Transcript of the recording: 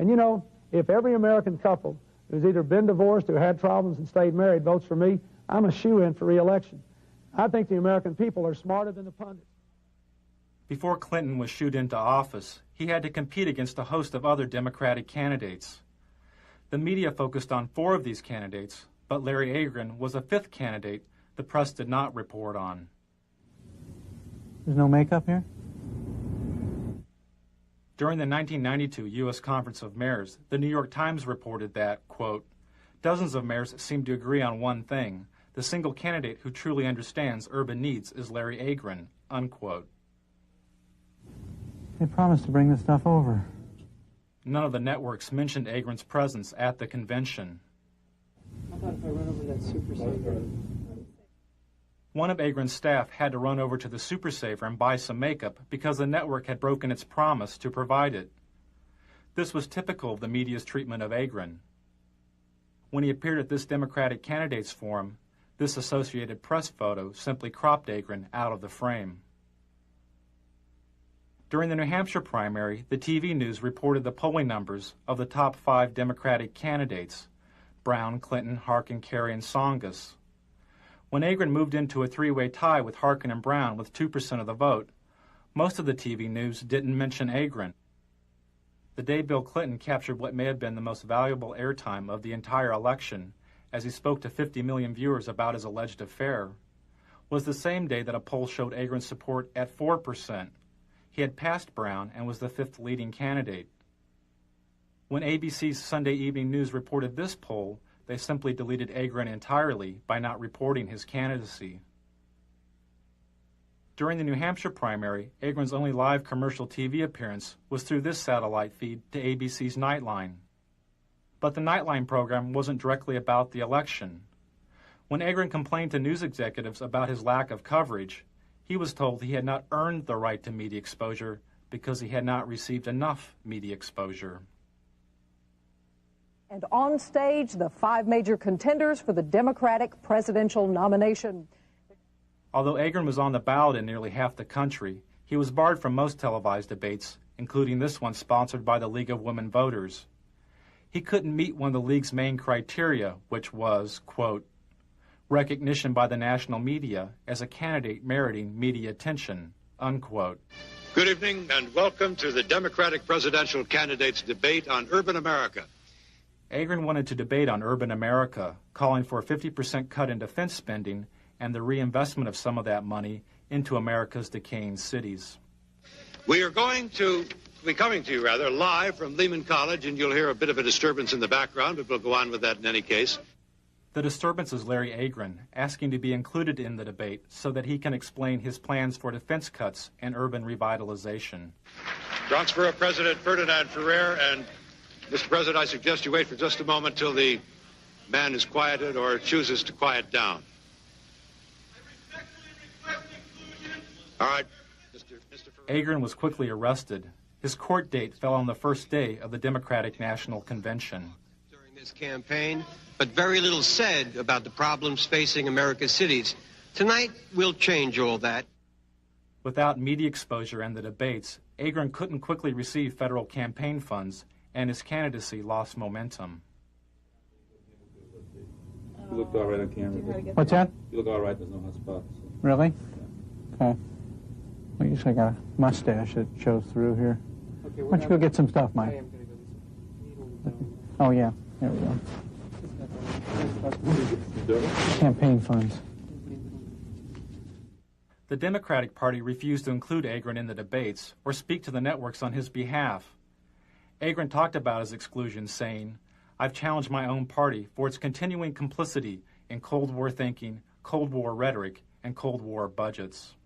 And you know, if every American couple who's either been divorced or had problems and stayed married votes for me, I'm a shoo-in for re-election. I think the American people are smarter than the pundits. Before Clinton was shooed into office, he had to compete against a host of other Democratic candidates. The media focused on 4 of these candidates, but Larry Agron was a 5th candidate the press did not report on. There's no makeup here? During the 1992 U.S. Conference of Mayors, the New York Times reported that, quote, dozens of mayors seem to agree on one thing. The single candidate who truly understands urban needs is Larry Agron, unquote. They promised to bring this stuff over. None of the networks mentioned Agron's presence at the convention. How about if I run over that Super Saver? One of Agron's staff had to run over to the Super Saver and buy some makeup because the network had broken its promise to provide it. This was typical of the media's treatment of Agron. When he appeared at this Democratic candidates forum, this Associated Press photo simply cropped Agron out of the frame. During the New Hampshire primary, the TV news reported the polling numbers of the top 5 Democratic candidates: Brown, Clinton, Harkin, Kerry, and Tsongas. When Agron moved into a 3-way tie with Harkin and Brown with 2% of the vote, most of the TV news didn't mention Agron. The day Bill Clinton captured what may have been the most valuable airtime of the entire election, as he spoke to 50 million viewers about his alleged affair, was the same day that a poll showed Agron's support at 4%. He had passed Brown and was the 5th leading candidate. When ABC's Sunday Evening News reported this poll, they simply deleted Agron entirely by not reporting his candidacy. During the New Hampshire primary, Agron's only live commercial TV appearance was through this satellite feed to ABC's Nightline. But the Nightline program wasn't directly about the election. When Agron complained to news executives about his lack of coverage, he was told he had not earned the right to media exposure because he had not received enough media exposure. And on stage, the 5 major contenders for the Democratic presidential nomination. Although Agron was on the ballot in nearly half the country, he was barred from most televised debates, including this one sponsored by the League of Women Voters. He couldn't meet one of the League's main criteria, which was, quote, recognition by the national media as a candidate meriting media attention, unquote. Good evening and welcome to the Democratic presidential candidates debate on urban America. Agron wanted to debate on urban America, calling for a 50% cut in defense spending and the reinvestment of some of that money into America's decaying cities. We are going to be coming to you, live from Lehman College, and you'll hear a bit of a disturbance in the background, but we'll go on with that in any case. The disturbance is Larry Agron asking to be included in the debate so that he can explain his plans for defense cuts and urban revitalization. Transfer of President Ferdinand Ferrer, and Mr. President, I suggest you wait for just a moment till the man is quieted or chooses to quiet down. All right, Mr. Ferrer. Agron was quickly arrested. His court date fell on the first day of the Democratic National Convention. During this campaign, but very little said about the problems facing America's cities. Tonight, we'll change all that. Without media exposure and the debates, Agron couldn't quickly receive federal campaign funds, and his candidacy lost momentum. You look all right on camera. What's that? You look all right. There's no hot spots. So. Really? Okay. Well, you I got a mustache that shows through here. Okay, why don't you go get some stuff, I Mike? am going to go. Oh, yeah. There we go. Campaign funds. The Democratic Party refused to include Agron in the debates or speak to the networks on his behalf. Agron talked about his exclusion, saying, "I've challenged my own party for its continuing complicity in Cold War thinking, Cold War rhetoric, and Cold War budgets."